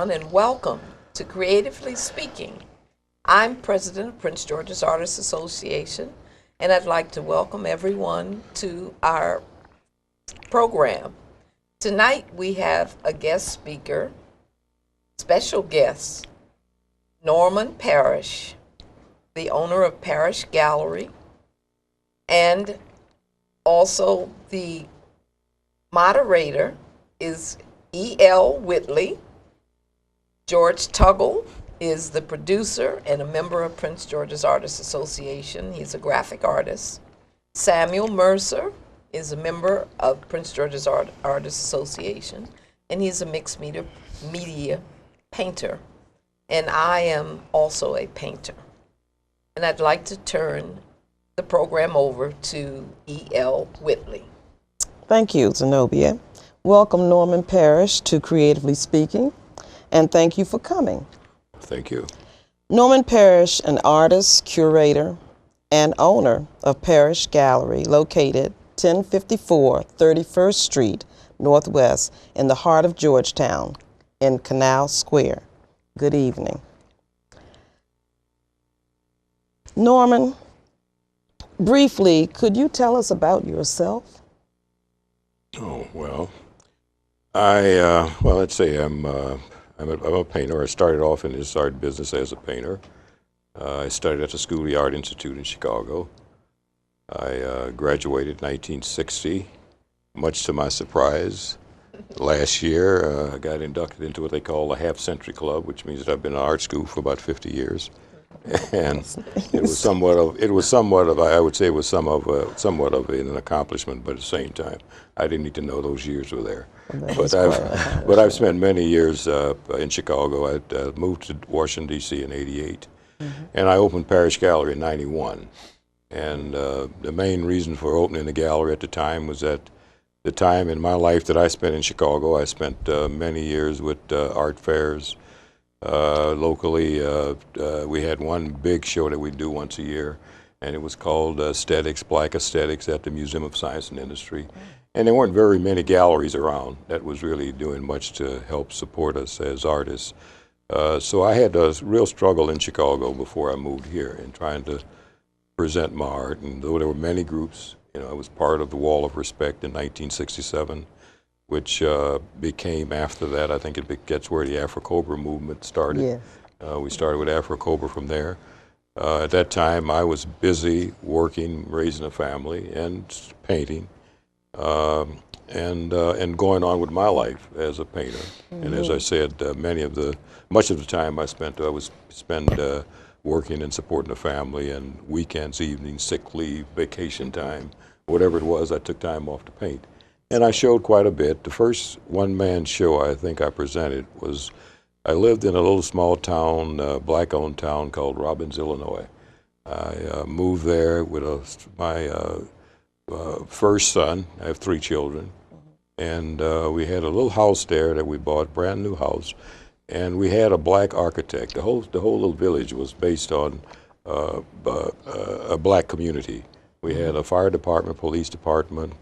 everyone, and welcome to Creatively Speaking. I'm President of Prince George's Artists Association, and I'd like to welcome everyone to our program. Tonight we have a guest speaker, special guest, Norman Parrish, the owner of Parrish Gallery, and also the moderator is E.L. Whitley. George Tuggle is the producer and a member of Prince George's Artists Association. He's a graphic artist. Samuel Mercer is a member of Prince George's Artists Association, and he's a mixed media painter. And I am also a painter. And I'd like to turn the program over to E.L. Whitley. Thank you, Zenobia. Welcome, Norman Parrish, to Creatively Speaking, and thank you for coming. Thank you. Norman Parrish, an artist, curator, and owner of Parrish Gallery, located 1054 31st Street, Northwest, in the heart of Georgetown, in Canal Square. Good evening. Norman, briefly, could you tell us about yourself? Oh, well, let's say I'm a painter. I started off in this art business as a painter. I studied at the School of the Art Institute in Chicago. I graduated in 1960, much to my surprise. Last year, I got inducted into what they call the Half Century Club, which means that I've been in art school for about 50 years. And it was somewhat of I would say it was somewhat of an accomplishment, but at the same time, I didn't need to know those years were there. But I've spent many years in Chicago. I moved to Washington D.C. in '88, and I opened Parrish Gallery in '91. And the main reason for opening the gallery at the time was that the time in my life that I spent in Chicago, I spent many years with art fairs. Locally, we had one big show that we'd do once a year, and it was called Aesthetics, Black Aesthetics at the Museum of Science and Industry. And there weren't very many galleries around that was really doing much to help support us as artists. So I had a real struggle in Chicago before I moved here in trying to present my art. And though there were many groups, I was part of the Wall of Respect in 1967. Which became, after that, I think it gets where the Afro-Cobra movement started. Yes. We started with Afro-Cobra from there. At that time, I was busy working, raising a family, and painting, and going on with my life as a painter. And as I said, much of the time I was spend working and supporting the family, and weekends, evenings, sick leave, vacation time, whatever it was, I took time off to paint. And I showed quite a bit. The first one-man show I think I presented was, I lived in a little small town, black-owned town called Robbins, Illinois. I moved there with my first son. I have 3 children. And we had a little house there that we bought, brand new house. And we had a black architect. The whole little village was based on a black community. We had a fire department, police department,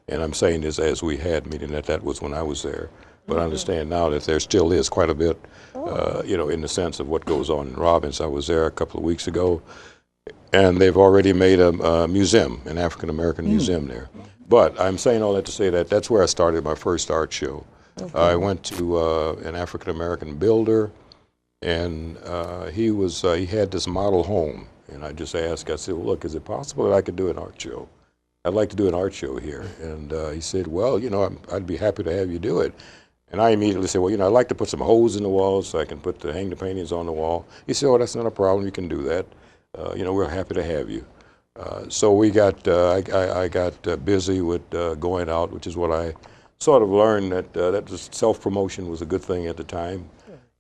and I'm saying this as we had, meaning that was when I was there. But I understand now that there still is quite a bit, in the sense of what goes on in Robbins. I was there a couple of weeks ago, and they've already made a museum, an African-American museum there. But I'm saying all that to say that that's where I started my first art show. Okay. I went to an African-American builder, and he had this model home. And I just asked, I said, well, look, is it possible that I could do an art show? I'd like to do an art show here. And he said, well, I'd be happy to have you do it. And I immediately said, well, I'd like to put some holes in the walls so I can hang the paintings on the wall. He said, oh, that's not a problem. You can do that. We're happy to have you. So we got, I got busy with going out, which is what I sort of learned that self-promotion was a good thing at the time.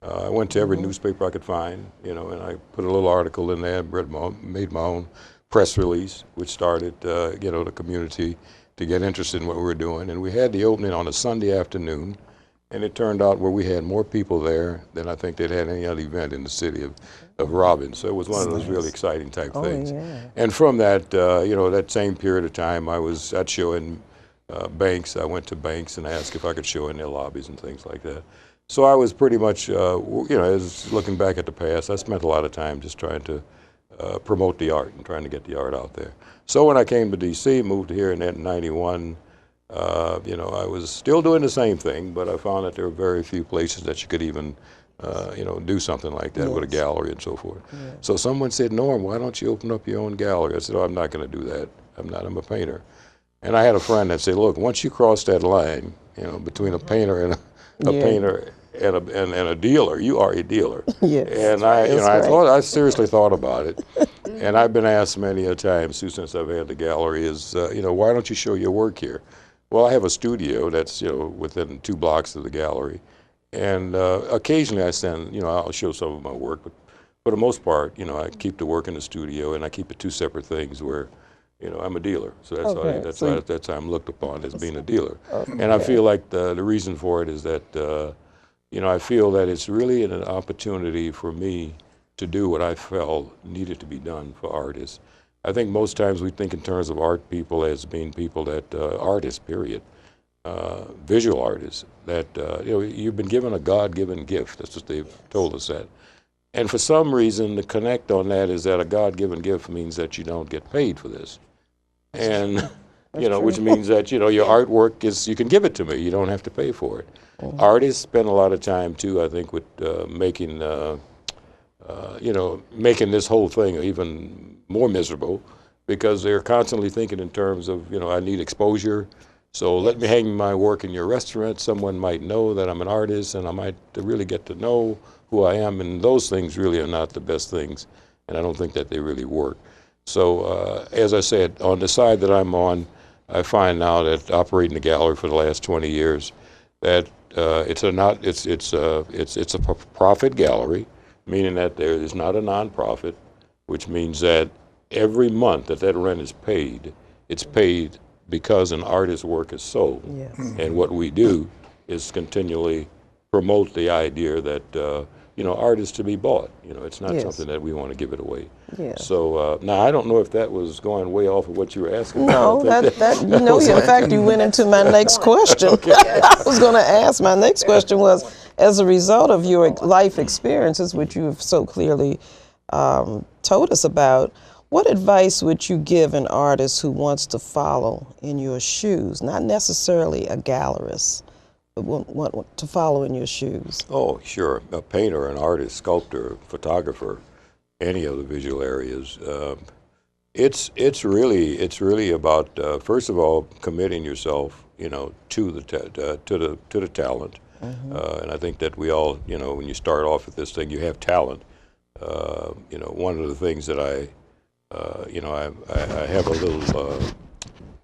I went to every newspaper I could find, and I put a little article in there, made my own press release, which started, the community to get interested in what we were doing. And we had the opening on a Sunday afternoon, and it turned out where we had more people there than I think they'd had any other event in the city of Robbins. So it was one of those really exciting type things. Yeah. And from that, that same period of time, I'd show in banks. I went to banks and asked if I could show in their lobbies and things like that. So I was pretty much, as looking back at the past, I spent a lot of time just trying to promote the art and trying to get the art out there. So when I came to D.C., moved here in 91, I was still doing the same thing, but I found that there were very few places that you could even, do something like that with a gallery and so forth. So someone said, Norm, why don't you open up your own gallery? I said, oh, I'm not going to do that. I'm a painter. And I had a friend that said, look, once you cross that line, between a painter and a painter and a dealer, you are a dealer. Yes. And I seriously thought about it. And I've been asked many a time since I've had the gallery why don't you show your work here? Well, I have a studio that's, within 2 blocks of the gallery. And occasionally I'll show some of my work, but for the most part, I keep the work in the studio, and I keep it 2 separate things where, I'm a dealer. So that's how I'm looked upon as being a dealer. And I feel like the reason for it is that, I feel that it's really an opportunity for me to do what I felt needed to be done for artists. I think most times we think in terms of art people as being people that, artists, period, visual artists, that, you've been given a God-given gift. That's what they've told us that. And for some reason, the connect on that is that a God-given gift means that you don't get paid for this. And, which means that, your artwork you can give it to me. You don't have to pay for it. Artists spend a lot of time, too, I think, with making this whole thing even more miserable, because they're constantly thinking in terms of, I need exposure. So let me hang my work in your restaurant. Someone might know that I'm an artist, and I might really get to know who I am. And those things really are not the best things, and I don't think that they really work. So as I said, on the side that I'm on, I find now that operating the gallery for the last 20 years, that it's a profit gallery, meaning that there is not a nonprofit, which means that every month that rent is paid, it's paid because an artist's work is sold. Yes. And what we do is continually promote the idea that art is to be bought. It's not something that we want to give it away. Yeah. So now I don't know if that was going way off of what you were asking. No, in fact, you went into my next question. I was going to ask, my next question was, as a result of your life experiences, which you have so clearly told us about, what advice would you give an artist who wants to follow in your shoes? Not necessarily a gallerist, but want to follow in your shoes. Oh, sure. A painter, an artist, sculptor, photographer, any of the visual areas. It's really about first of all committing yourself, to the talent. And I think that we all, when you start off with this thing, you have talent. One of the things that I have a little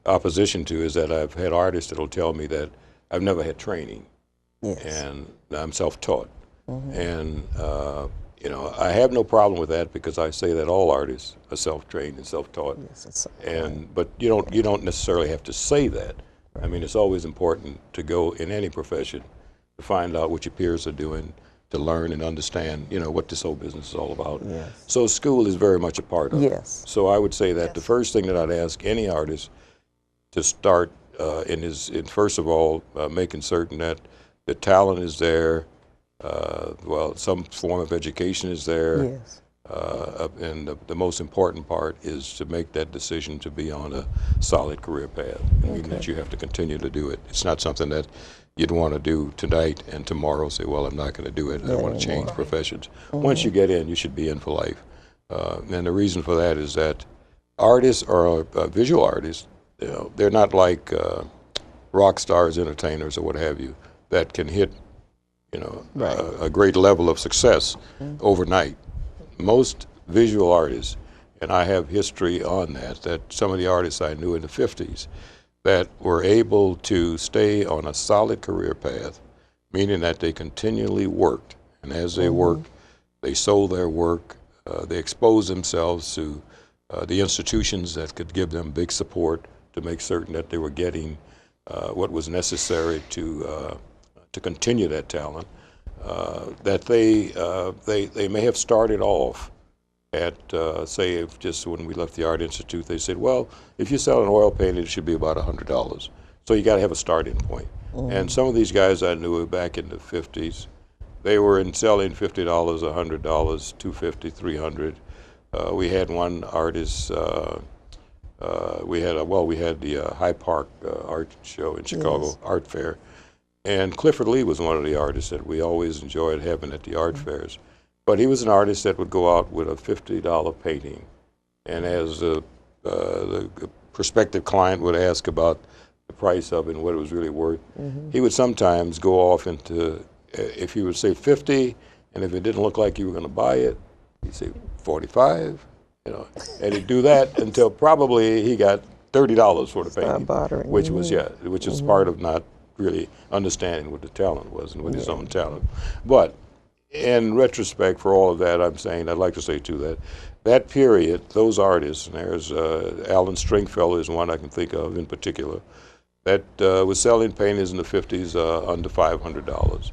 opposition to is that I've had artists that'll tell me that I've never had training, and I'm self-taught. And, I have no problem with that, because I say that all artists are self-trained and self-taught. Yes, But you don't necessarily have to say that. I mean, it's always important to go in any profession to find out what your peers are doing, to learn and understand, what this whole business is all about. Yes. So school is very much a part of it. Yes. So I would say that the first thing that I'd ask any artist to start in first of all, making certain that the talent is there, some form of education is there. Yes. And the most important part is to make that decision to be on a solid career path, meaning that you have to continue to do it. It's not something that you'd want to do tonight and tomorrow say, well, I'm not going to do it. I want to change professions. Once you get in, you should be in for life. And the reason for that is that artists or visual artists, they're not like rock stars, entertainers, or what have you, that can hit, a great level of success overnight. Most visual artists, and I have history on that some of the artists I knew in the 50s that were able to stay on a solid career path, meaning that they continually worked. And as they worked, they sold their work, they exposed themselves to the institutions that could give them big support to make certain that they were getting what was necessary to continue that talent. That they may have started off at, say, if just when we left the Art Institute, they said, well, if you sell an oil painting, it should be about $100. So you got to have a starting point. And some of these guys I knew back in the 50s, they were in selling $50, $100, $250, $300. We had one artist. We had the High Park art show in Chicago, Yes. art fair, and Clifford Lee was one of the artists that we always enjoyed having at the art fairs. But he was an artist that would go out with a $50 painting, and as the prospective client would ask about the price of it and what it was really worth, he would sometimes go off into, if he would say 50, and if it didn't look like you were going to buy it, he'd say 45, you know, and he'd do that until probably he got $30 for the painting, bartering. which was which is part of not really understanding what the talent was and what his own talent. But in retrospect, for all of that, I'd like to say too that period, those artists, and there's Alan Stringfellow is one I can think of in particular, that was selling paintings in the 50s under $500.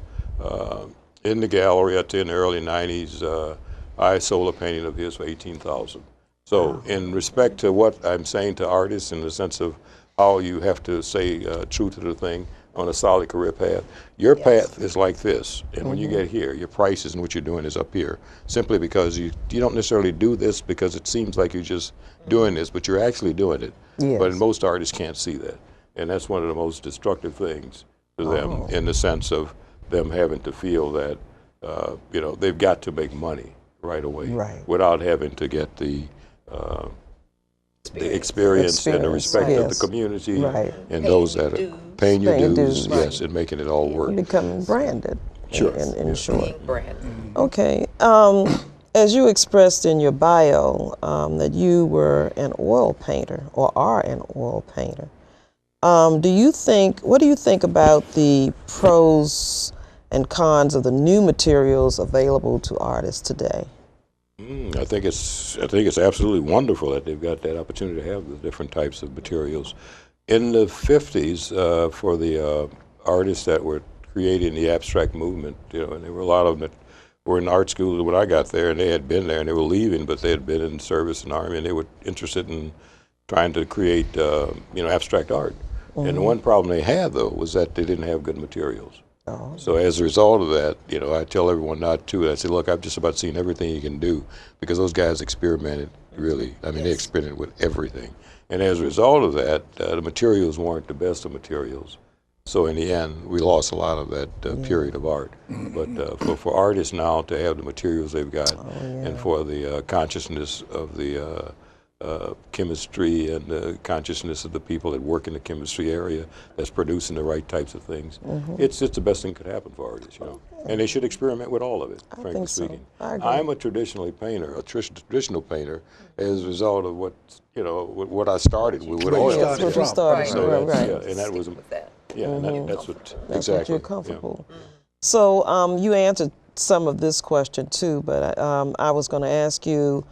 In the gallery, I'd say in the early 90s, I sold a painting of his for $18,000. So in respect to what I'm saying to artists in the sense of how you have to say true to the thing on a solid career path, your path is like this. And when you get here, your prices and what you're doing is up here, simply because you don't necessarily do this because it seems like you're just doing this, but you're actually doing it. Yes. But most artists can't see that. And that's one of the most destructive things to them in the sense of them having to feel that, they've got to make money right away without having to get the experience and the respect of the community and those that are paying your dues, yes, and making it all work. Becoming branded, Sure. in short. Being branded. Okay. As you expressed in your bio, that you were an oil painter or are an oil painter. What do you think about the pros and cons of the new materials available to artists today? I think it's absolutely wonderful that they've got that opportunity to have the different types of materials. In the 50s, for the artists that were creating the abstract movement, and there were a lot of them that were in art school when I got there, and they had been there and they were leaving, but they had been in service in the Army, and they were interested in trying to create, abstract art. And the one problem they had, though, was that they didn't have good materials. So as a result of that, I tell everyone not to. I say, look, I've just about seen everything you can do, because those guys experimented really. I mean, they experimented with everything. And as a result of that, the materials weren't the best of materials. So in the end, we lost a lot of that period of art. But for artists now to have the materials they've got, and for the consciousness of the chemistry and the consciousness of the people that work in the chemistry area that's producing the right types of things, it's the best thing that could happen for artists, And they should experiment with all of it, frankly speaking. I agree. I'm a traditional painter as a result of what I started with oil. That's what you started. So Right. and that was With that. that's what That's exactly. what you're comfortable. So you answered some of this question too, but I was going to ask you,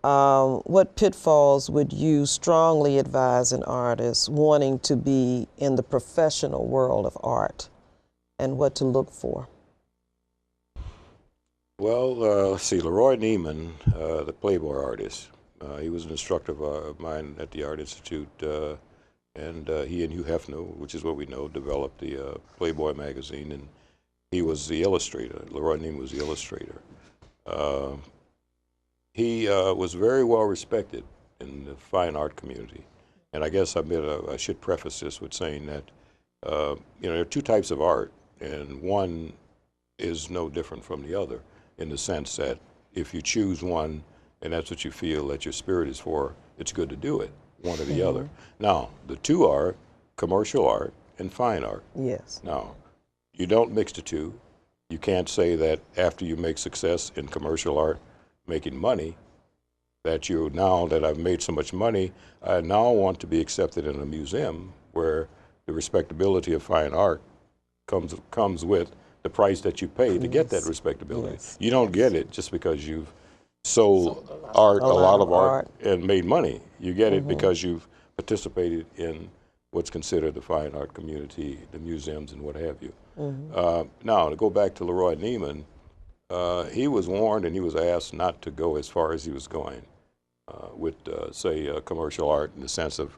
what pitfalls would you strongly advise an artist wanting to be in the professional world of art, and what to look for? Well, let's see, Leroy Neiman, the Playboy artist, he was an instructor of mine at the Art Institute, and he and Hugh Hefner, which is what we know, developed the Playboy magazine, and he was the illustrator. Leroy Neiman was the illustrator. He was very well respected in the fine art community. And I guess I should preface this with saying that, there are two types of art, and one is no different from the other, in the sense that if you choose one and that's what you feel that your spirit is for, it's good to do it, one or the other. Now, the two are commercial art and fine art. Yes. Now, you don't mix the two. You can't say that after you make success in commercial art, making money, now that I've made so much money, I now want to be accepted in a museum where the respectability of fine art comes with the price that you pay to get that respectability. Yes. You don't get it just because you've sold a lot of art and made money. You get it because you've participated in what's considered the fine art community, the museums and what have you. Now, to go back to Leroy Neiman, he was warned and he was asked not to go as far as he was going with, say, commercial art, in the sense of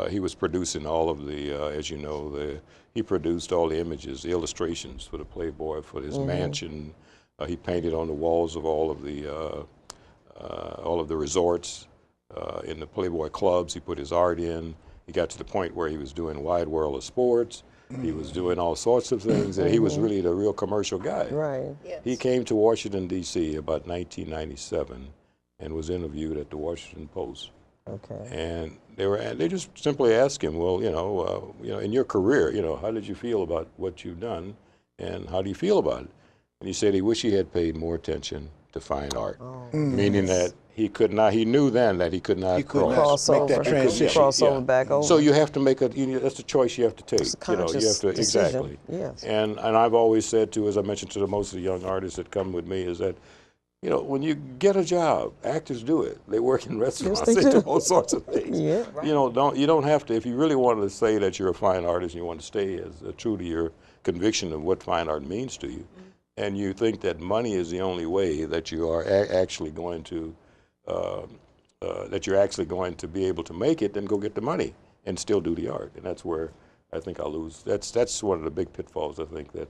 he was producing all of the, as you know, he produced all the images, the illustrations for the Playboy, for his mansion. He painted on the walls of all of the resorts, in the Playboy clubs. He put his art in. He got to the point where he was doing Wide World of Sports. He was doing all sorts of things, and he was really the real commercial guy. Right. Yes. He came to Washington, D.C. about 1997 and was interviewed at the Washington Post. Okay. And they just simply asked him, well, in your career, how did you feel about what you've done, and how do you feel about it? And he said he wished he had paid more attention to fine art, meaning that he could not. He knew then that he could not Cross make over. that transition. Cross over back over. So you have to make that's a choice you have to take. It's a conscious decision. Exactly. Yes. And I've always said too, as I mentioned to most of the young artists that come with me, is that when you get a job, actors do it. They work in restaurants. they They do. do all sorts of things. Yeah. You don't have to. If you really wanted to say that you're a fine artist and you want to stay as true to your conviction of what fine art means to you, and you think that money is the only way that you are actually going to be able to make it, then go get the money and still do the art. And that's where I think I'll lose. That's one of the big pitfalls I think that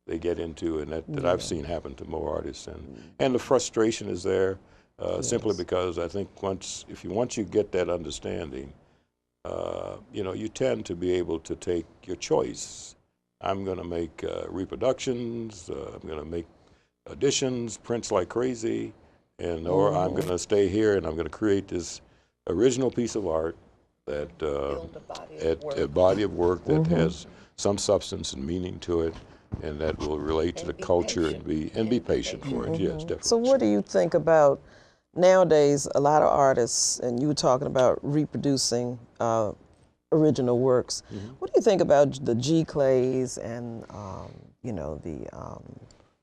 they get into, and that I've seen happen to more artists, and the frustration is there simply because I think once you get that understanding, you tend to be able to take your choice. I'm going to make reproductions. I'm going to make auditions, prints like crazy, or I'm going to stay here and I'm going to create this original piece of art that Build a body of work that has some substance and meaning to it, and that will relate to the culture and be patient for it. Yes, definitely. So what do you think about nowadays? A lot of artists, and you were talking about reproducing original works. What do you think about the G Clays and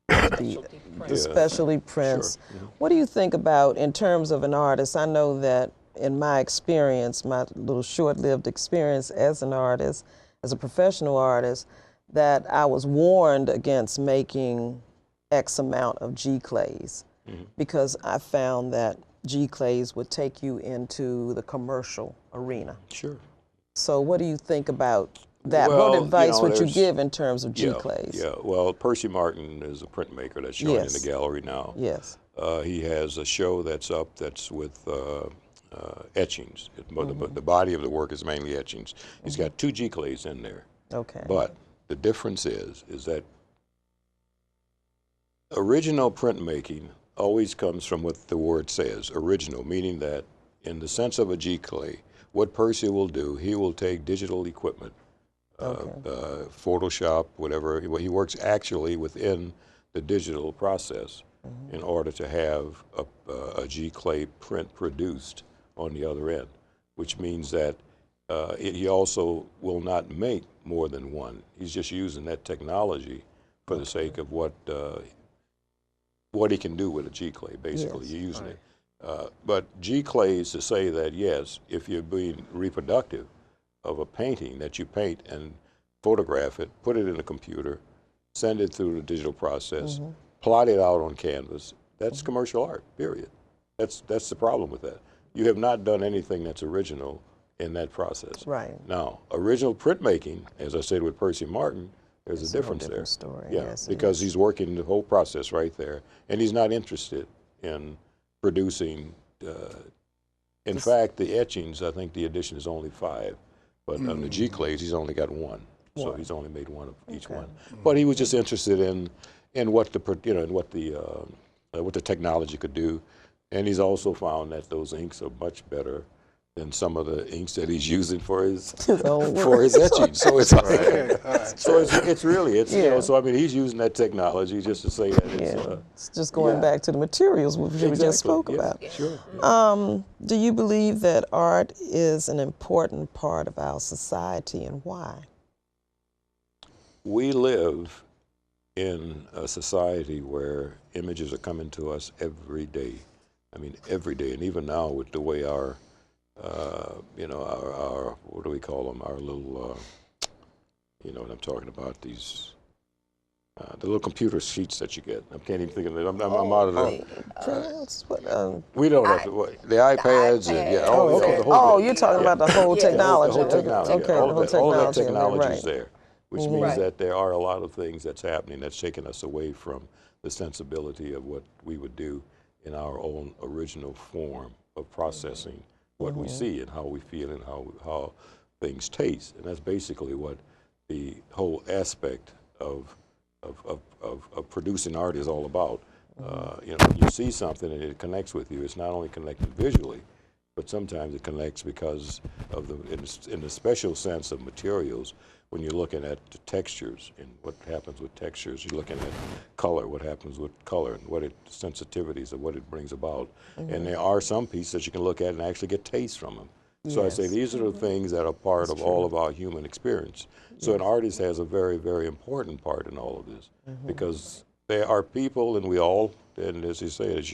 the specialty prints? Sure. What do you think about in terms of an artist? I know that in my experience, my little short-lived experience as an artist, as a professional artist, that I was warned against making X amount of G Clays because I found that G Clays would take you into the commercial arena. Sure. So what do you think about that? Well, what advice would you there's- give in terms of G Clays? Yeah, well, Percy Martin is a printmaker that's showing in Yes. the gallery now. Yes. He has a show that's up that's with etchings. The body of the work is mainly etchings. He's got 2 G Clays in there. Okay. But the difference is that original printmaking always comes from what the word says, original, meaning that in the sense of a G Clay, what Percy will do, he will take digital equipment, Photoshop, whatever. He works actually within the digital process in order to have a G Clay print produced on the other end, which means that he also will not make more than one. He's just using that technology for the sake of what he can do with a G Clay, basically. Yes. You're using it. But G Clay is to say that, yes, if you're being reproductive of a painting that you paint and photograph it, put it in a computer, send it through the digital process, plot it out on canvas, that's commercial art, period. That's the problem with that. You have not done anything that's original in that process. Right. Now, original printmaking, as I said with Percy Martin, there's a difference there. Story. Yeah, Yes, it because is. he's working the whole process right there, and he's not interested in producing. In fact, the etchings, I think the edition is only 5, but on the G Clays, he's only got 1. So he's only made 1 of each one. But he was just interested in what the technology could do, and he's also found that those inks are much better than some of the inks that he's using for his for his etching. So it's it's really so I mean he's using that technology just to say that it's It's just going back to the materials which we just spoke about. Sure. Do you believe that art is an important part of our society, and why? We live in a society where images are coming to us every day. I mean, every day, and even now with the way our what do we call them? Our little, you know what I'm talking about? These the little computer sheets that you get. I can't even think of it. I'm out of the. Printouts? What, We don't have to. The iPads and yeah, all oh, the, okay. the whole Oh, bit. you're talking Yeah. about the whole Yeah. technology. The whole technology. Okay, Yeah. the whole All of that technology. technology is Right. there, which means Right. that there are a lot of things that's happening that's taking us away from the sensibility of what we would do in our own original form of processing what we see and how we feel and how things taste. And that's basically what the whole aspect of producing art is all about. You know, when you see something and it connects with you, it's not only connected visually, but sometimes it connects because of in the special sense of materials. When you're looking at the textures and what happens with textures, you're looking at color, what happens with color, and what sensitivities of what it brings about. And there are some pieces that you can look at and actually get taste from them. So I say Yes. these are the things that are part of all of our human experience. So an artist has a very, very important part in all of this because there are people, and we all, and as you say, I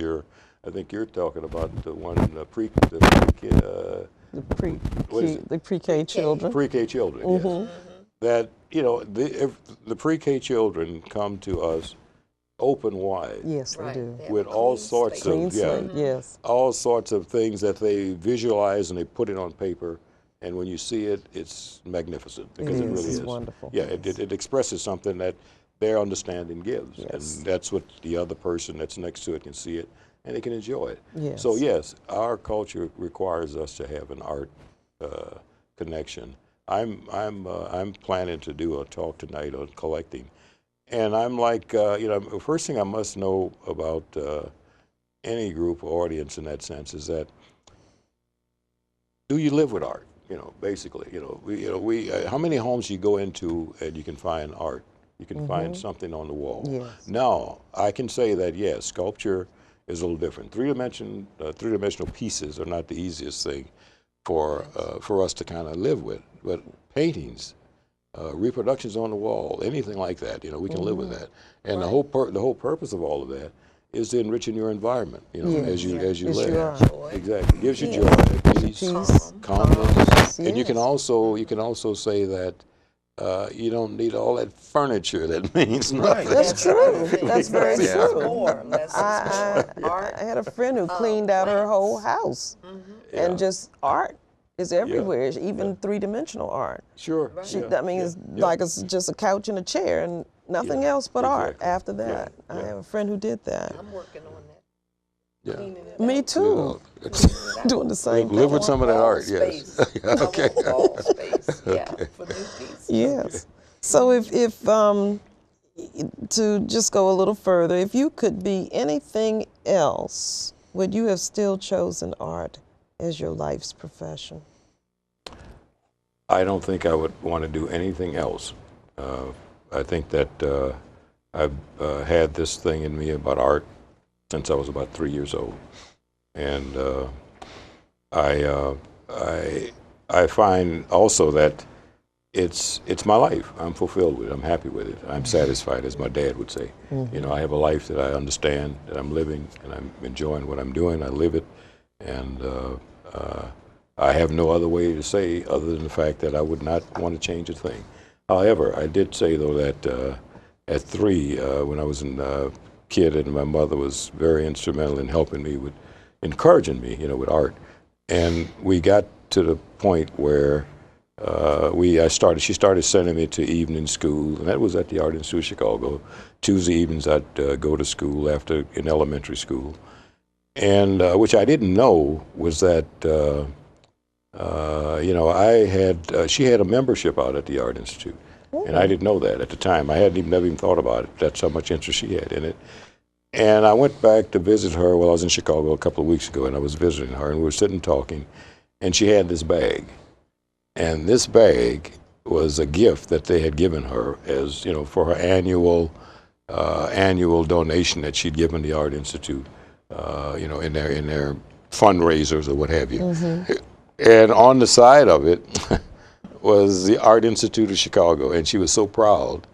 think you're talking about the one, what is it? The pre-K children. Pre-K children, yes. That, you know, if the pre-K children come to us open wide Yes, they Right. do. They have with a all clean sorts slate. Clean of, yeah, slate, yes. all sorts of things that they visualize and they put it on paper. And when you see it, it's magnificent because it is. really It's is. wonderful. Yeah, it expresses something that their understanding gives. Yes. And that's what the other person that's next to it can see it and they can enjoy it. Yes. So yes, our culture requires us to have an art connection. I'm planning to do a talk tonight on collecting. And I'm like, you know, the first thing I must know about any group or audience in that sense is that, do you live with art? You know, basically, how many homes you go into and you can find art? You can find something on the wall. Yes. Now, I can say that, yes, sculpture is a little different. Three-dimensional pieces are not the easiest thing for us to kind of live with. But paintings, reproductions on the wall, anything like that, you know, we can live with that. And the whole purpose of all of that is to enrich your environment, you know, Yes. as you It's live. your Joy. Exactly, gives you joy, peace, Peace. calmness, and you Yes. can also say that you don't need all that furniture. That means nothing. That's true. That's very Less is true. more. Less is more. Art. I had a friend who cleaned out her whole house, and just art is everywhere, even three-dimensional art. Sure. That means like it's just a couch and a chair and nothing else but art Exactly. after that. I have a friend who did that. I'm working on that. Yeah. Cleaning it Me out. too. Doing the same Live thing. with some of that Wall art, yes. space. I want Okay. wall space, yeah, for new pieces. Yes. So if to just go a little further, if you could be anything else, would you have still chosen art as your life's profession? I don't think I would want to do anything else. I think that I've had this thing in me about art since I was about 3 years old, and I find also that it's my life. I'm fulfilled with it. I'm happy with it. I'm satisfied, as my dad would say. You know, I have a life that I understand, that I'm living, and I'm enjoying what I'm doing. I live it, and I have no other way to say other than the fact that I would not want to change a thing. However, I did say, though, that at 3, when I was a kid, and my mother was very instrumental in helping me with, encouraging me, you know, with art. And we got to the point where she started sending me to evening school, and that was at the Art Institute of Chicago. Tuesday evenings I'd go to school in elementary school. And which I didn't know was that, you know, she had a membership out at the Art Institute. And I didn't know that at the time. I never even thought about it. That's how much interest she had in it. And I went back to visit her while I was in Chicago a couple of weeks ago, and I was visiting her, and we were sitting talking, and she had this bag. And this bag was a gift that they had given her as, you know, for her annual donation that she'd given the Art Institute, you know, in their fundraisers or what have you. And on the side of it was the Art Institute of Chicago, and she was so proud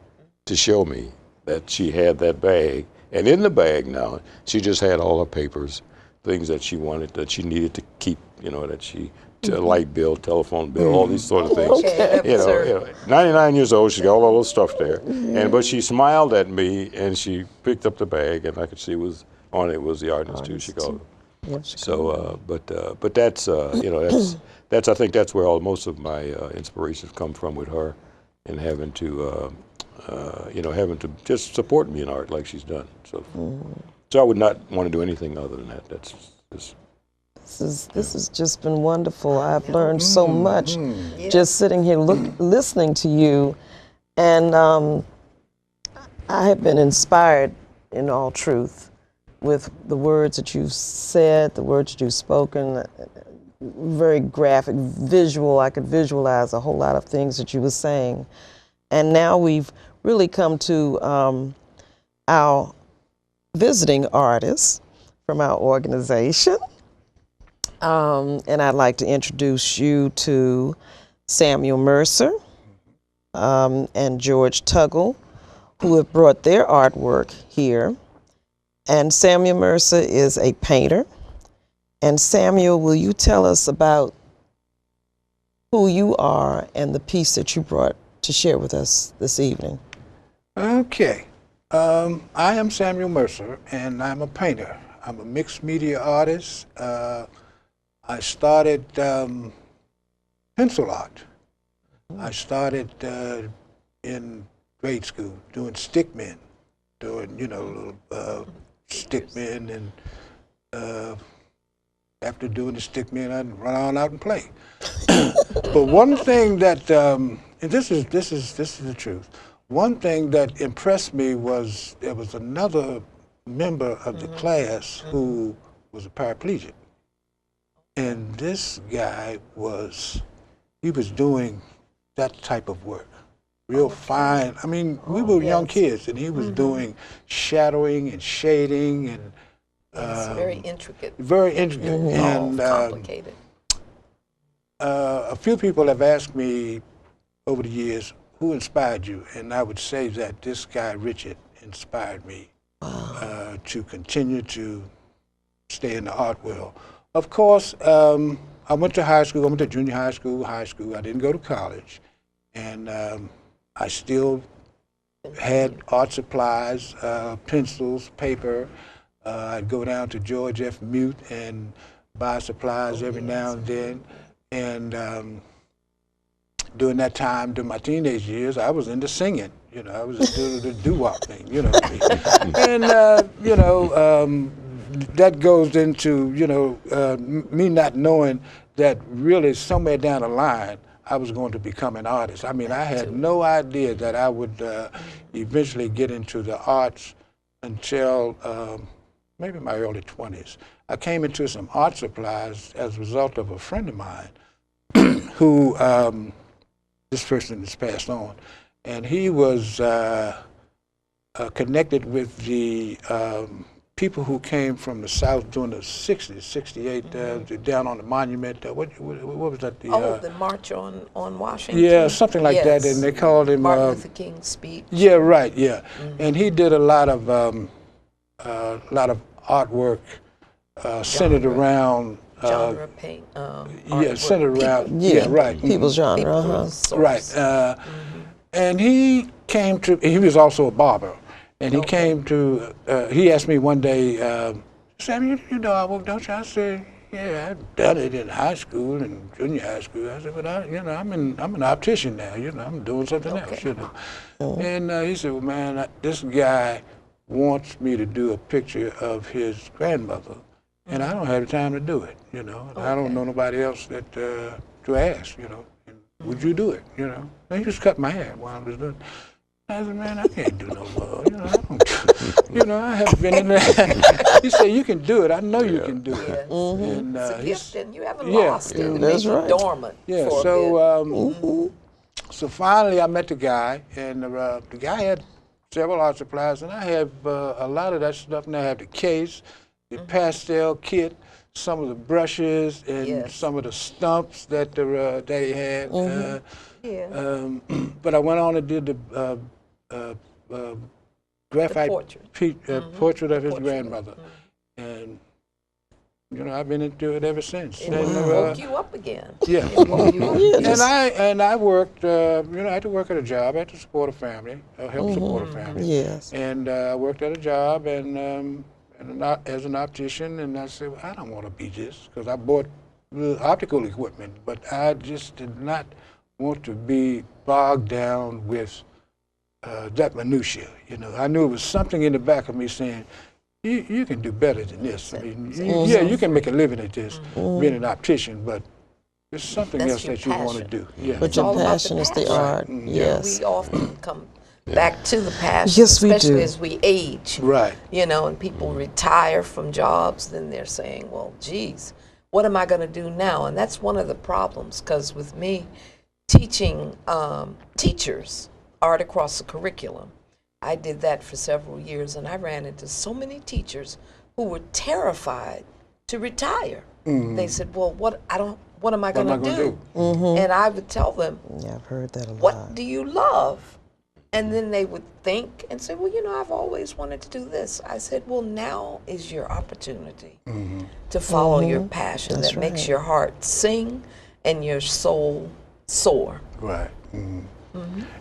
to show me that she had that bag. And in the bag now, she just had all her papers, things that she wanted, that she needed to keep, you know, that she light bill, telephone bill, all these sort of things. Okay, that was her. 99 years old, she's got all those stuff there. But she smiled at me and she picked up the bag, and I could see on it was the Art Institute of Chicago. So, but that's that's I think that's where most of my inspirations come from with her, and having to just support me in art like she's done. So, so I would not want to do anything other than that. This has just been wonderful. I've learned so much just sitting here listening to you, and I have been inspired in all truth with the words that you've said, the words that you've spoken. Very graphic, visual. I could visualize a whole lot of things that you were saying. And now we've really come to our visiting artists from our organization. And I'd like to introduce you to Samuel Mercer and George Tuggle, who have brought their artwork here. And Samuel Mercer is a painter. And Samuel, will you tell us about who you are and the piece that you brought to share with us this evening? Okay. I am Samuel Mercer, and I'm a painter. I'm a mixed media artist. I started pencil art. I started in grade school doing stickmen, doing, little stickmen, and after doing the stickmen, I'd run on out and play. But one thing that, and this is the truth. One thing that impressed me was there was another member of the class who was a paraplegic. And this guy was doing that type of work, real fine. I mean, we were young kids, and he was doing shadowing and shading, and It's very intricate. very intricate. And complicated. A few people have asked me over the years, who inspired you? And I would say that this guy, Richard, inspired me to continue to stay in the art world. Of course, I went to high school. I went to junior high school. I didn't go to college. And I still had art supplies, pencils, paper. I'd go down to George F. Mute and buy supplies every now and then. And during that time, during my teenage years, I was into singing. I was into the doo-wop thing, And, that goes into, me not knowing that really somewhere down the line, I was going to become an artist. I mean, I had no idea that I would eventually get into the arts until maybe my early 20s. I came into some art supplies as a result of a friend of mine who, this person has passed on, and he was connected with the people who came from the South during the 60s, 68, down on the monument. What was that? The March on Washington? Yeah, something like that. And they called him Martin Luther King's speech. Yeah, right, yeah. And he did a lot of artwork centered around genre paint. centered around. Yeah, right. People's genre. People's Right. And he came to. He was also a barber. And he came to, he asked me one day, Sam, you know I work, don't you? I said, yeah, I've done it in high school and junior high school. I said, but I'm an optician now, I'm doing something else, And he said, well, man, this guy wants me to do a picture of his grandmother, and I don't have the time to do it, and I don't know nobody else that to ask, and would you do it, And he just cut my hair while I was doing it. I said, man, I can't do no more. I haven't been in there. He said, you can do it. I know you can do it. And, it's a gift, and you haven't lost it. That's right. Dormant. Yeah, for a bit. So finally I met the guy, and the guy had several art supplies, and I have a lot of that stuff. And I have the case, the pastel kit, some of the brushes, and some of the stumps that he had. But I went on and did the graphite portrait of his grandmother. And you know, I've been into it ever since. It And, woke you up again. yeah. It woke you up. And I worked, you know, I had to work at a job. I had to support a family, help support a family. Yes. And I worked at a job and as an optician, and I said, well, I don't want to be this, because I bought the optical equipment, but I just did not want to be bogged down with that minutia. You know, I knew it was something in the back of me saying, you can do better than this. I mean, yeah, you can make a living at this, being an optician, but there's something That's else your that you want to passion. do. Yeah. But It's your all about the passion is the passion. art. Yes. We often come back to the passion, Yes, we especially do. as we age. Right. You know, and people retire from jobs, then they're saying, well, geez, what am I going to do now? And that's one of the problems, because with me teaching teachers art across the curriculum, I did that for several years, and I ran into so many teachers who were terrified to retire. They said, well, what am I going am I to gonna do? Mm-hmm. And I would tell them, Yeah, I've heard that a lot. what do you love? And then they would think and say, well, you know, I've always wanted to do this. I said, well, now is your opportunity to follow your passion That's that makes right. your heart sing and your soul soar. Right. Mhm.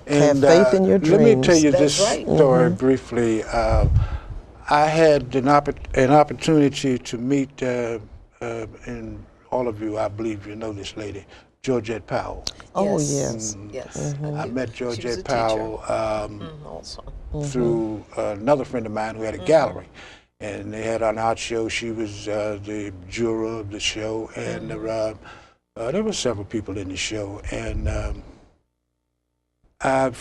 Have faith in your Let me tell dreams. you That's this right. story briefly. I had an opportunity to meet, and all of you, I believe you know this lady, Georgette Powell. Oh, Yes. yes. Yes. I met She was a Georgette teacher, Powell also. through another friend of mine who had a gallery. And they had an art show. She was the juror of the show. And there were several people in the show. And I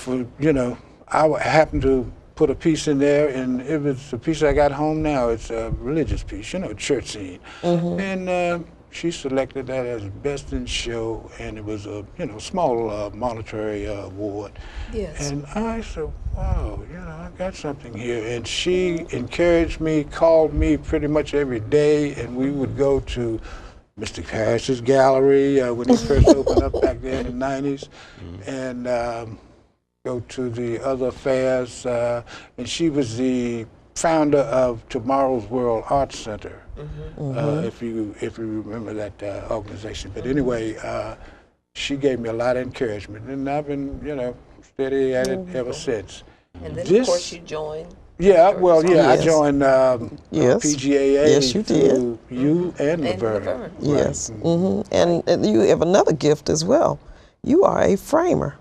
happened to put a piece in there, and it was a piece I got home now. It's a religious piece, you know, church scene. And she selected that as best in show, and it was a small monetary award. Yes. And I said, wow, you know, I got something here. And she encouraged me, called me pretty much every day, and we would go to Mr. Harris's gallery when he first opened up back there in the 90s, and go to the other fairs. And she was the founder of Tomorrow's World Art Center, if you remember that organization. But anyway, she gave me a lot of encouragement, and I've been, you know, steady at it ever since. And then, This- of course, you joined. Yeah, well, yeah, Yes. I joined Yes. PGAA Yes, you did. through you and And Laverne. Laverne. Yes. And you have another gift as well. You are a framer.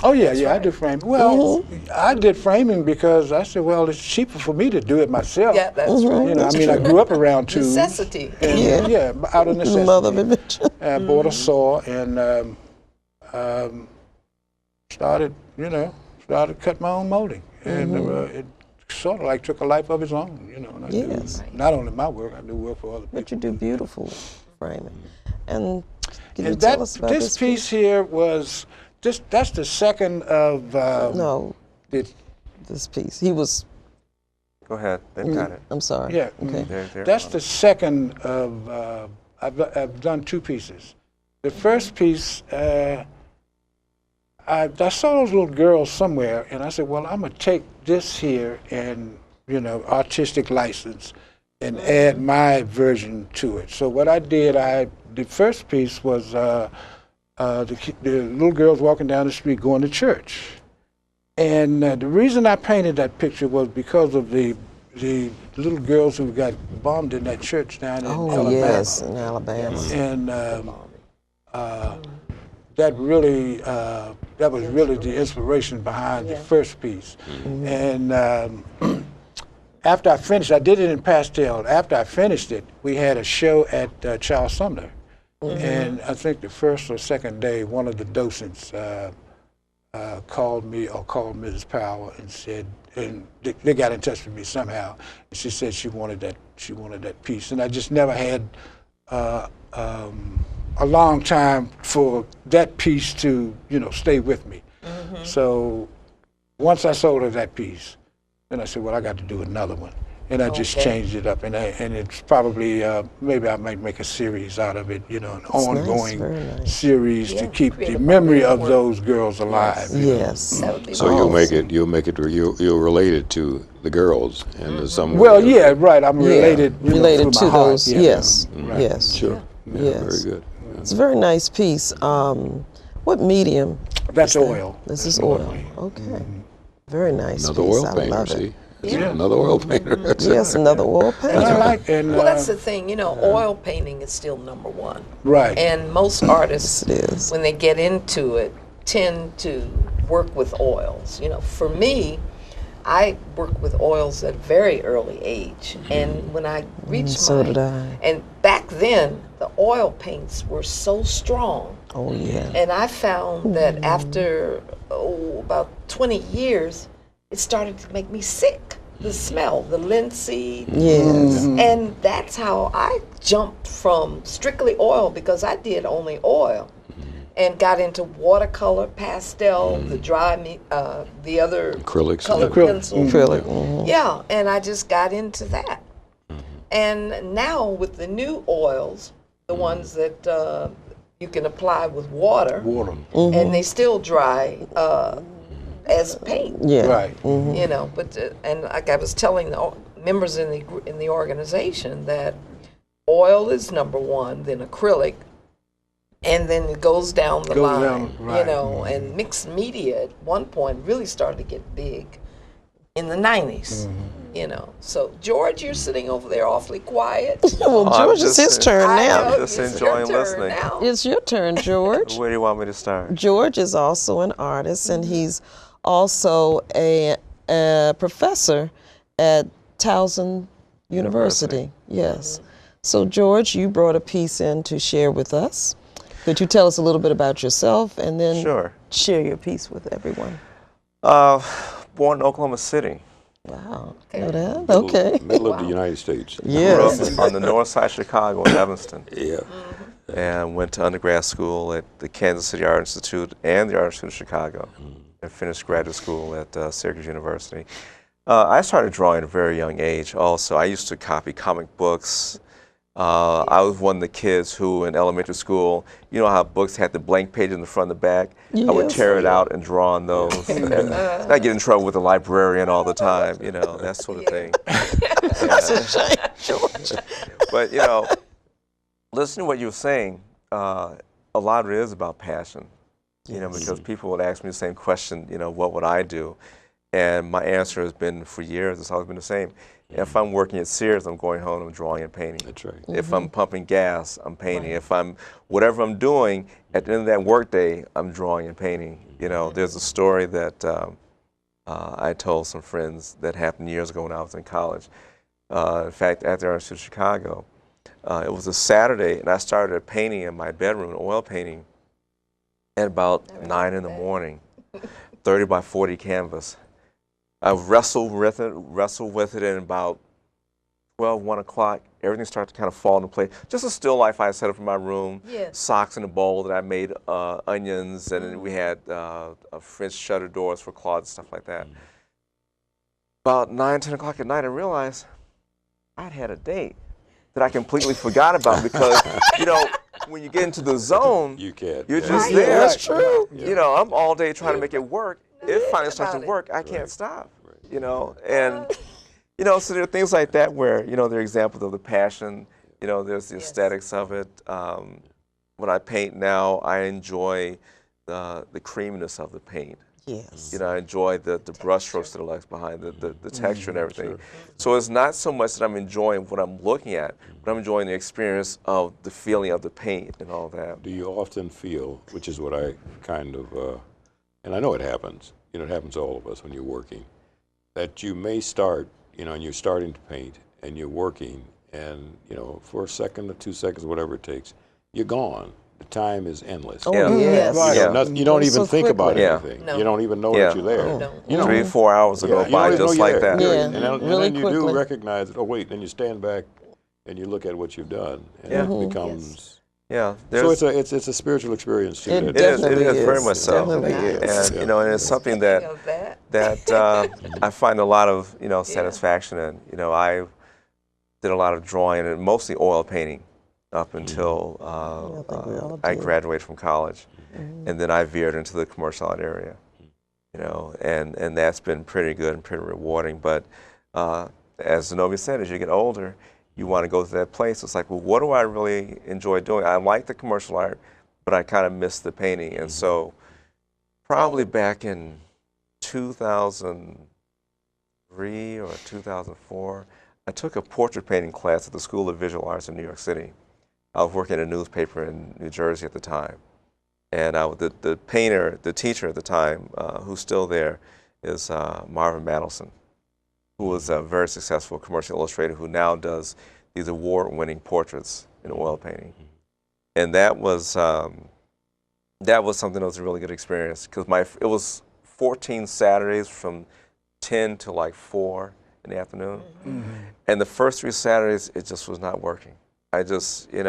Oh yeah, yeah, I do framing. Well, I did framing because I said, well, it's cheaper for me to do it myself. Yeah, that's right. You know, I mean, I grew up around tubes. Necessity. And, yeah, out of necessity. The mother of invention. I bought a saw and started cut my own molding, and it sort of like took a life of its own. You know, and I Yes. do not only my work, I do work for other people. But you do beautiful framing. And can you And tell us about this piece here was that's the second of No, it, this piece. He was, Go ahead. They've got it. I'm sorry. yeah. Okay. They're That's on the it. second of, I've done two pieces. The first piece, I saw those little girls somewhere, and I said, well, I'm going to take this here and, you know, artistic license and add my version to it. So what I did, the first piece was the little girls walking down the street going to church. And the reason I painted that picture was because of the little girls who got bombed in that church down in Oh, Alabama. yes, in Alabama. And that really, that was really the inspiration behind the first piece. And after I finished, I did it in pastel. After I finished it, we had a show at Charles Sumner. And I think the first or second day, one of the docents called me or called Mrs. Powell and said, and they got in touch with me somehow. And she said she wanted that piece, and I just never had a long time for that piece to, you know, stay with me. So once I sold her that piece, then I said, well, I got to do another one. and I just Okay. changed it up, and it's probably maybe I might make a series out of it, you know, an nice, ongoing very nice. series Yeah, to keep create the a memory body of of work. those girls alive. you know. Yes. That would be So you'll make awesome. it, you'll relate it to the girls and to some. Well, yeah, right. I'm Yeah. related, you know, Related through to my heart, those, yeah. yes, Right. yes. Sure. Yeah. Yeah, Yes. very good. Yeah. It's a very nice piece. What medium? That's is that? oil. This That's is oil. Okay. Very nice Another piece. oil I painter, love see? it. Yeah. Another oil painter. Yes, another oil And painter. I like, and Well, that's the thing, you know, oil painting is still number one. right. And most artists, Yes, it is. when they get into it, tend to work with oils. You know, for me, I work with oils at a very early age. And when I reached so my, did I. and back then, the oil paints were so strong. Oh yeah. And I found that after about 20 years, it started to make me sick. The smell, the linseed. Yes. And that's how I jumped from strictly oil, because I did only oil, and got into watercolor, pastel, the the other Acrylics. color Acrylic. pencils. Acrylic. Mhm. Yeah, and I just got into that. And now with the new oils, the ones that you can apply with water, Water. and they still dry as paint. Yeah. Right. You know, but and like I was telling the members in the organization that oil is number one, then acrylic, and then it goes down the Goes line. down, You right. know, and mixed media at one point really started to get big in the 90s. You know, so George, you're sitting over there awfully quiet. Well, I'm George, it's just- his turn I now. know, Just it's your enjoying turn listening. now. It's your turn, George. Where do you want me to start? George is also an artist, and he's also a professor at Towson University. Yes. So, George, you brought a piece in to share with us. Could you tell us a little bit about yourself and then Sure. share your piece with everyone? Born in Oklahoma City. Wow. Know that? Okay. Middle of the United States. Grew Yes. up on the north side of Chicago in Evanston. Yeah. And went to undergrad school at the Kansas City Art Institute and the Art Institute of Chicago, and finished graduate school at Syracuse University. I started drawing at a very young age also. I used to copy comic books. I was one of the kids who in elementary school, you know how books had the blank page in the front and the back? I would Yes. tear it out and draw on those. And I get in trouble with the librarian all the time, you know, that sort of thing. That's a shame, George. But, you know, listening to what you were saying, a lot of it is about passion, you know, because people would ask me the same question, you know, what would I do? And my answer has been for years, it's always been the same. If I'm working at Sears, I'm going home, I'm drawing and painting. That's right. If I'm pumping gas, I'm painting. If I'm, whatever I'm doing, at the end of that workday, I'm drawing and painting. You know, there's a story that I told some friends that happened years ago when I was in college. In fact, at the Art Institute of Chicago, it was a Saturday, and I started painting in my bedroom, oil painting, at about 9 in the morning, 30 by 40 canvas. I wrestled with it, and about 12, 1 o'clock, everything started to kind of fall into place. Just a still life I had set up in my room, Yes. socks in a bowl that I made onions, and then we had French shutter doors for closets, stuff like that. About 9, 10 o'clock at night, I realized I'd had a date that I completely forgot about because, you know, when you get into the zone, You can't. you're yeah. just Right. there. That's true. You know, I'm all day trying to make it work. It finally starts to about it. work. I can't stop. You know, and you know, so there are things like that where you know there are examples of the passion. You know, there's the aesthetics of it. When I paint now, I enjoy the creaminess of the paint. Yes. You know, I enjoy the brush strokes that are left behind, the texture and everything. So it's not so much that I'm enjoying what I'm looking at, but I'm enjoying the experience of the feeling of the paint and all that. Do you often feel, which is what I kind of, and I know it happens, you know, it happens to all of us when you're working, that you may start, you know, and you're starting to paint and you're working and, you know, for a second or 2 seconds, whatever it takes, you're gone. The time is endless. Oh, Yeah. yes. Right. You, Yeah. know, nothing, you don't Goes even so think about quickly. Yeah. anything. No. You don't even know Yeah. that you're there. You don't. You know, 3 or 4 hours yeah, go you don't by even know just you're like there. that. Yeah. And then Really you quickly. do recognize it. Oh, wait, then you stand back and you look at what you've done. And Yeah. it becomes... Yeah. So There's, it's a spiritual experience too. It that- It is definitely very is. much so. Definitely is. And you know, and it's something Speaking that of that, that I find a lot of satisfaction in. I did a lot of drawing and mostly oil painting up until I graduated from college, and then I veered into the commercial art area. And that's been pretty good and pretty rewarding. But as Zenobia said, as you get older, you want to go to that place. It's like, well, what do I really enjoy doing? I like the commercial art, but I kind of miss the painting. And so probably back in 2003 or 2004, I took a portrait painting class at the School of Visual Arts in New York City. I was working at a newspaper in New Jersey at the time. And the painter, the teacher at the time, who's still there, is Marvin Madelson, who was a very successful commercial illustrator who now does these award-winning portraits in oil painting. And that was something that was a really good experience, because it was 14 Saturdays from 10 to like 4 in the afternoon. And the first 3 Saturdays, it just was not working. I just, and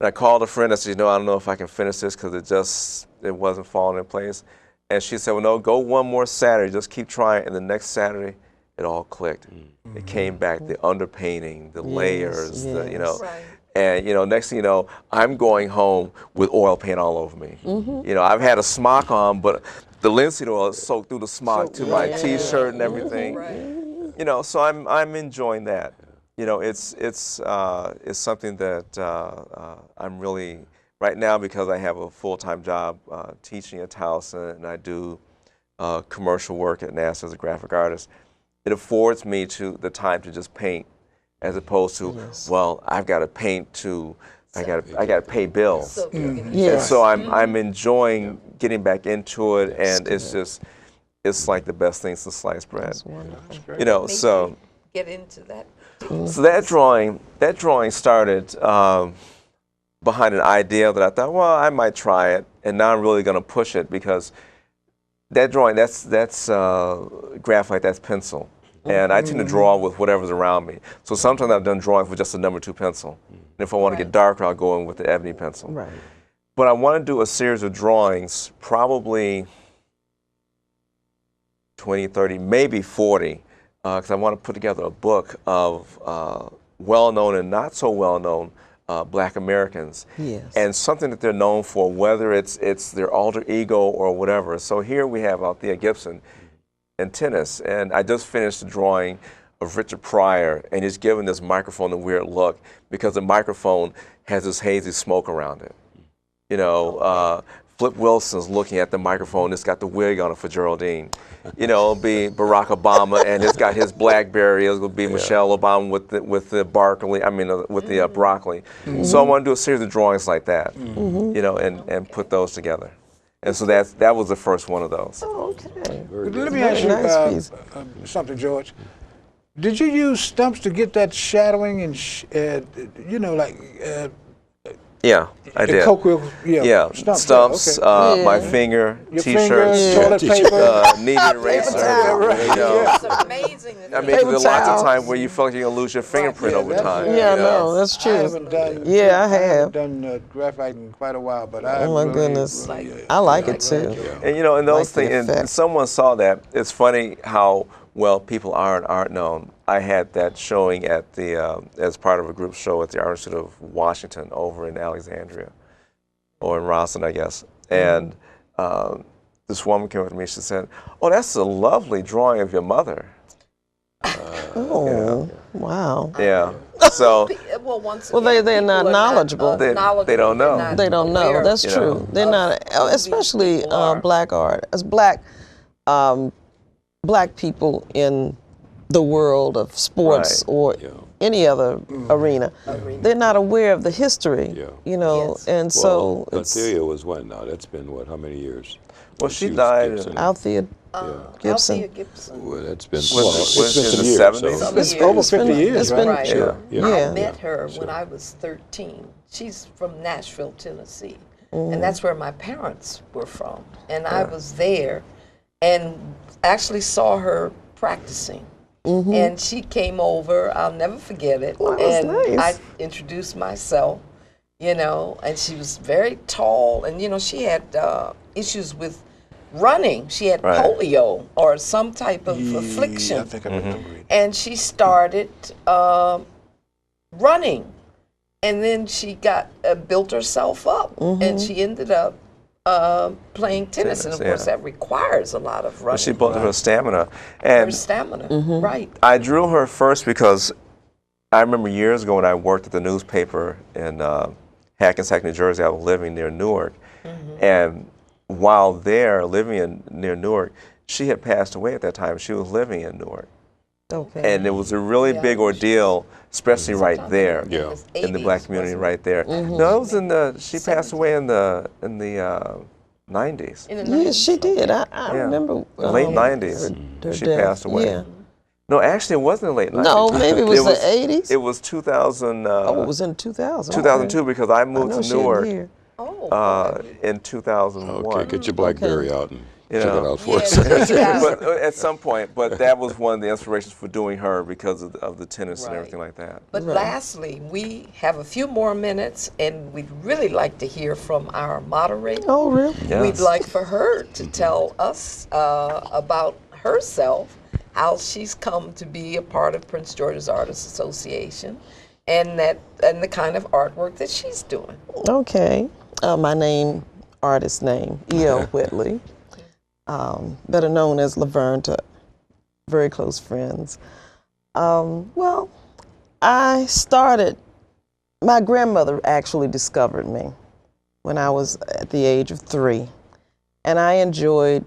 I called a friend. I said, I don't know if I can finish this because it wasn't falling in place. And she said, well, no, go one more Saturday. Just keep trying. And the next Saturday, it all clicked. It came back, the underpainting, the layers, Right. And, next thing you know, I'm going home with oil paint all over me. I've had a smock on, but the linseed oil is soaked through the smock to my T-shirt and everything. Right. So I'm enjoying that. It's something that I'm really, right now, because I have a full-time job teaching at Towson, and I do commercial work at NASA as a graphic artist. It affords me the time to just paint, as opposed to, well, I've got to paint I got to pay bills. So, And so I'm enjoying getting back into it, and it's like the best thing since sliced bread. That's wonderful. So. get into that. So that drawing started behind an idea that I thought, well, I might try it, and now I'm really going to push it, because that drawing, that's graphite, that's pencil, and I tend to draw with whatever's around me. So sometimes I've done drawings with just a number 2 pencil, and if I want to get darker, I'll go in with the ebony pencil. Right. But I want to do a series of drawings, probably 20, 30, maybe 40, because I want to put together a book of well-known and not so well-known Black Americans, and something that they're known for, whether it's their alter ego or whatever. So here we have Althea Gibson in tennis, and I just finished a drawing of Richard Pryor, and he's given this microphone a weird look because the microphone has this hazy smoke around it. Flip Wilson's looking at the microphone. It's got the wig on it for Geraldine. It'll be Barack Obama, and it's got his BlackBerry. It'll be Michelle Obama with the broccoli. With the broccoli. So I want to do a series of drawings like that, and put those together. And so that was the first one of those. Oh, okay. Let me ask you something, George. Did you use stumps to get that shadowing and Yeah, I did. Stumps, my finger, your T-shirts, toilet paper, kneaded eraser. It's amazing. I mean, there's lots of times where you feel like you're gonna lose your fingerprint over time. Yeah, no, that's true. I haven't done. Yeah, I I haven't have. done graphite in quite a while, but I. Oh my goodness, I like it too. And and those Like the things, and effect. someone saw that. It's funny how well people are and aren't known. I had that showing at the as part of a group show at the Art Institute of Washington over in Alexandria, or in Rosslyn, I guess. And this woman came up to me. She said, "Oh, that's a lovely drawing of your mother." Oh, wow. Yeah. So Well, once Well, again, they're not people are knowledgeable. They knowledgeable. don't know. They're not They don't know. aware That's you true. know, They're not, who these especially people are. black art. As black people in the world of sports Right. or any other arena, they're not aware of the history. Yes. And so Well, it's Althea was what now? That's been what? How many years? well, she was died in Gibson. Althea Gibson. Althea Gibson. Well, that's been Was it's been in some the years. 70s? So. It's over 50 years, It's been, Right. Yeah. I Yeah. met her when I was 13. She's from Nashville, Tennessee. And that's where my parents were from. And I was there and actually saw her practicing. And she came over, I'll never forget it. Well, that's and nice. I introduced myself, and she was very tall. And, she had issues with running. She had Right. polio or some type of I affliction. think I remember it. And she started running. And then she got built herself up, and she ended up playing tennis. And of Tennis, course, yeah. that requires a lot of running. She built her stamina. her And stamina, right? I drew her first because I remember years ago when I worked at the newspaper in Hackensack, New Jersey. I was living near Newark. And while there, living near Newark, she had passed away at that time. She was living in Newark. Okay. And it was a really big ordeal, especially right there Yeah. in the black 80s, community wasn't right there. No, it was in the, she passed away in the 90s. it? In the Yes, she 90s. did. I Yeah. remember. Late 90s, her she death. passed away. Yeah. No, actually, it wasn't the late 90s. No, maybe it was the 80s. It was 2000. Oh, it was in 2000. 2002 because I I moved know to she didn't Newark hear. Oh, in 2001. Okay, get your BlackBerry out and You check it know. out for us. yeah. But at some point, but that was one of the inspirations for doing her because of the tennis and Right. everything like that. But lastly, we have a few more minutes, and we'd really like to hear from our moderator. Oh, really? Yes. We'd like for her to tell us about herself, how she's come to be a part of Prince George's Artists Association, and the kind of artwork that she's doing. Okay. My artist name, E.L. Whitley, better known as Laverne to very close friends. Well, my grandmother actually discovered me when I was at the age of 3. And I enjoyed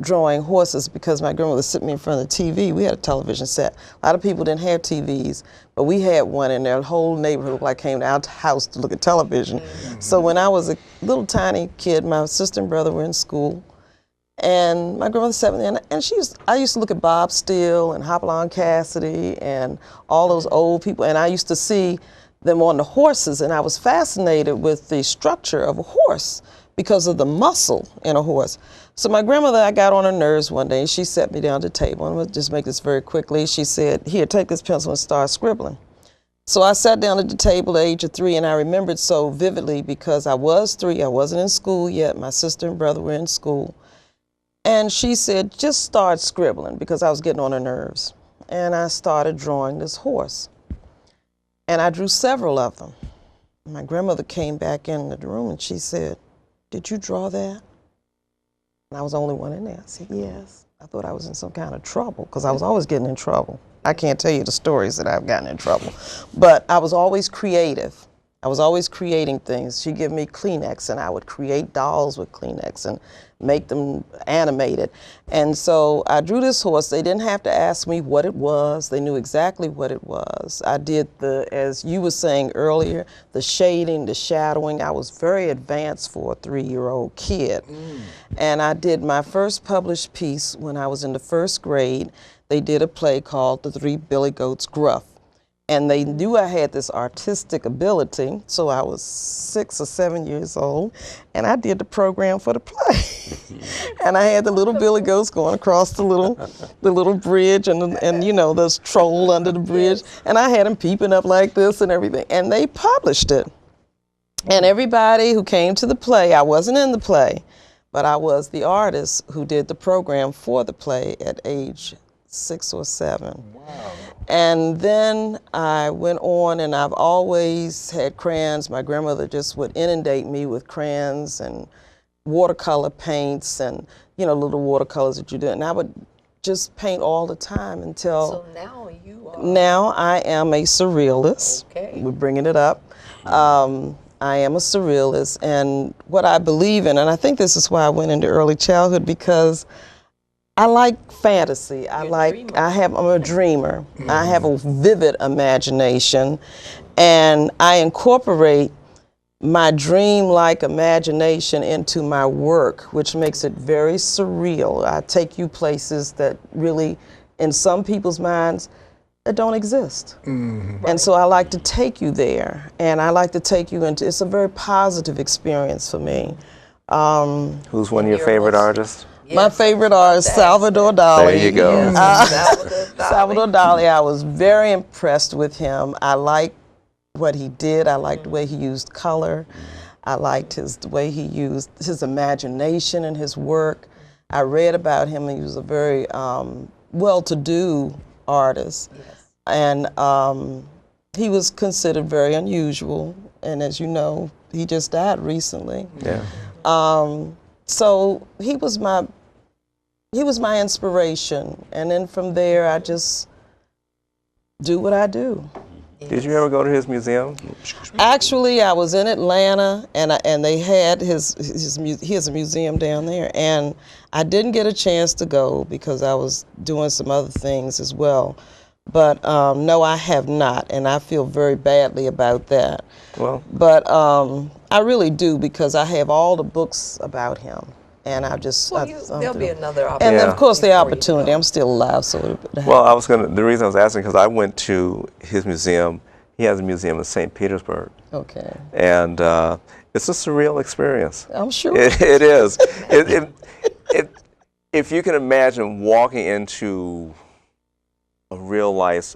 drawing horses because my grandmother sit me in front of the TV. We had a television set. A lot of people didn't have TVs, but we had one, and their whole neighborhood looked like came to our house to look at television. So when I was a little tiny kid, my sister and brother were in school, and my grandmother sat me there, and I used to look at Bob Steele and Hopalong Cassidy and all those old people, and I used to see them on the horses, and I was fascinated with the structure of a horse because of the muscle in a horse. So my grandmother, I got on her nerves one day, and she sat me down at the table, and we'll just make this very quickly. She said, "Here, take this pencil and start scribbling." So I sat down at the table at the age of 3, and I remembered so vividly because I was 3, I wasn't in school yet, my sister and brother were in school. And she said, "Just start scribbling," because I was getting on her nerves. And I started drawing this horse. And I drew several of them. My grandmother came back into the room and she said, "Did you draw that?" And I was the only one in there. I said, "Yes." I thought I was in some kind of trouble because I was always getting in trouble. I can't tell you the stories that I've gotten in trouble. But I was always creative. I was always creating things. She'd give me Kleenex, and I would create dolls with Kleenex and make them animated. And so I drew this horse. They didn't have to ask me what it was. They knew exactly what it was. I did as you were saying earlier, the shading, the shadowing. I was very advanced for a 3-year-old kid. And I did my first published piece when I was in the 1st grade. They did a play called The Three Billy Goats Gruff. And they knew I had this artistic ability, so I was 6 or 7 years old, and I did the program for the play. And I had the little Billy Goats going across the little bridge, and you know, this troll under the bridge, and I had them peeping up like this and everything, and they published it. And everybody who came to the play, I wasn't in the play, but I was the artist who did the program for the play at age 6 or 7. Wow. And then I went on, and I've always had crayons. My grandmother just would inundate me with crayons and watercolor paints and, you know, little watercolors that you do. And I would just paint all the time until So now you are. now I am a surrealist. Okay. We're bringing it up. I am a surrealist, and what I believe in, and I think this is why I went into early childhood, because I like fantasy. I'm a dreamer. I have a vivid imagination, and I incorporate my dream-like imagination into my work, which makes it very surreal. I take you places that really, in some people's minds, that don't exist. And so I like to take you there, and I like to take you into, it's a very positive experience for me. Who's one of your favorite artists? My favorite artist, Salvador Dali. There you go. Salvador Dali, I was very impressed with him. I liked what he did. I liked the way he used color. I liked the way he used his imagination in his work. I read about him. He was a very well-to-do artist, and he was considered very unusual. And as you know, he just died recently. Yeah. So he was my inspiration, and then from there I just do what I do. Did you ever go to his museum? Actually, I was in Atlanta, and they had he has a museum down there, and I didn't get a chance to go because I was doing some other things as well. But no, I have not, and I feel very badly about that. Well, But I really do, because I have all the books about him, and I just Well, there'll be another opportunity. and then, of course, the for you to opportunity. go. I'm still alive, so well, the reason I was asking, because I went to his museum. He has a museum in St. Petersburg, okay. and it's a surreal experience. I'm sure. It is. If you can imagine walking into a real life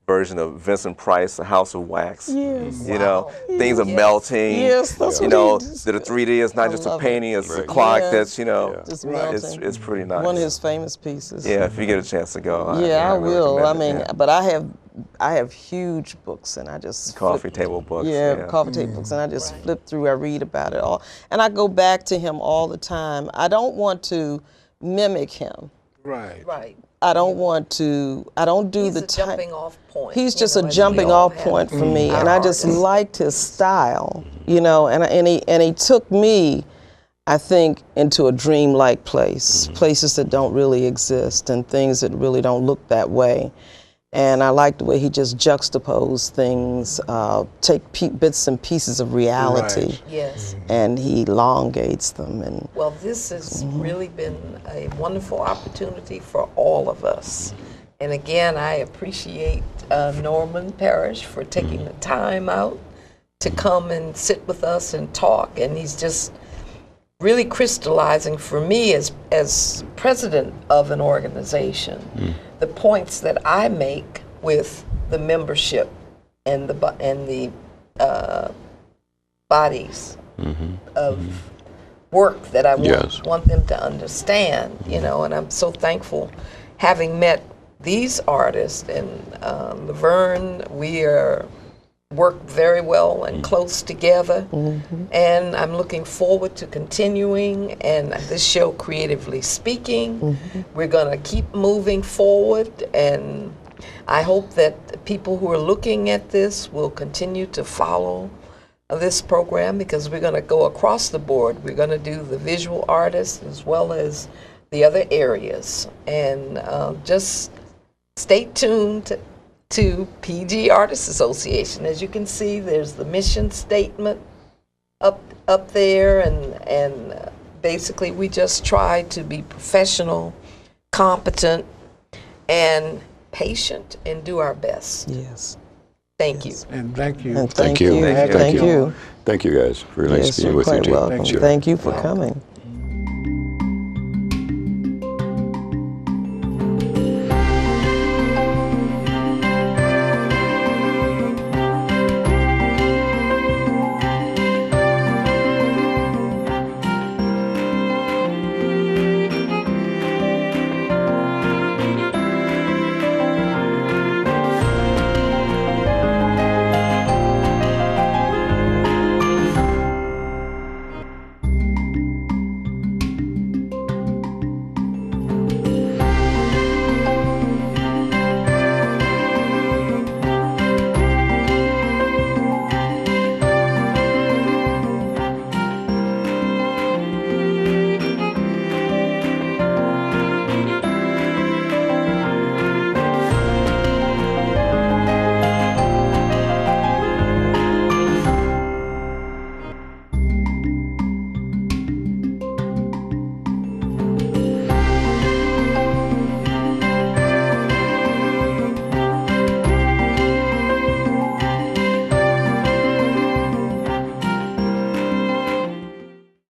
version of Vincent Price, The House of Wax. Yes. You know, things are Yes. melting. Yes, that's You what know, he just- that the 3D is not I just a love it. painting, it's a Right. clock Yes. that's, you know, Just Right. melting. it's pretty nice. One of his famous pieces. Yeah, if you get a chance to go. Yeah, I highly will. I recommend mean, it, yeah. but I have huge books, and I just Coffee flip- table books. Yeah, coffee table books, and I just flip through. I read about it all, and I go back to him all the time. I don't want to mimic him. Right. Right. I don't want to. I don't do He's the a jumping off point. He's you just know, a as we jumping all off have. point for me, Our and I just artists. liked his style, you know. And he took me, I think, into a dreamlike place, places that don't really exist, and things that really don't look that way. And I like the way he just juxtaposed things, take bits and pieces of reality, Right. Yes. and he elongates them. And Well, this has really been a wonderful opportunity for all of us. And again, I appreciate Norman Parrish for taking the time out to come and sit with us and talk. And he's just really crystallizing for me as president of an organization the points that I make with the membership and the bodies of work that I Yes. want them to understand, you know, and I'm so thankful having met these artists and Laverne, we work very well and close together, and I'm looking forward to continuing, and this show, Creatively Speaking, we're going to keep moving forward, and I hope that people who are looking at this will continue to follow this program, because we're going to go across the board. We're going to do the visual artists as well as the other areas, and just stay tuned to PG Artists Association. As you can see, there's the mission statement up there, and basically we just try to be professional, competent, and patient, and do our best. yes, Thank you. And thank you. and Thank thank you. you, Thank you. thank you. Thank you, guys. Very nice Yes, being you're with you, quite too. welcome. Sure. Thank you for coming.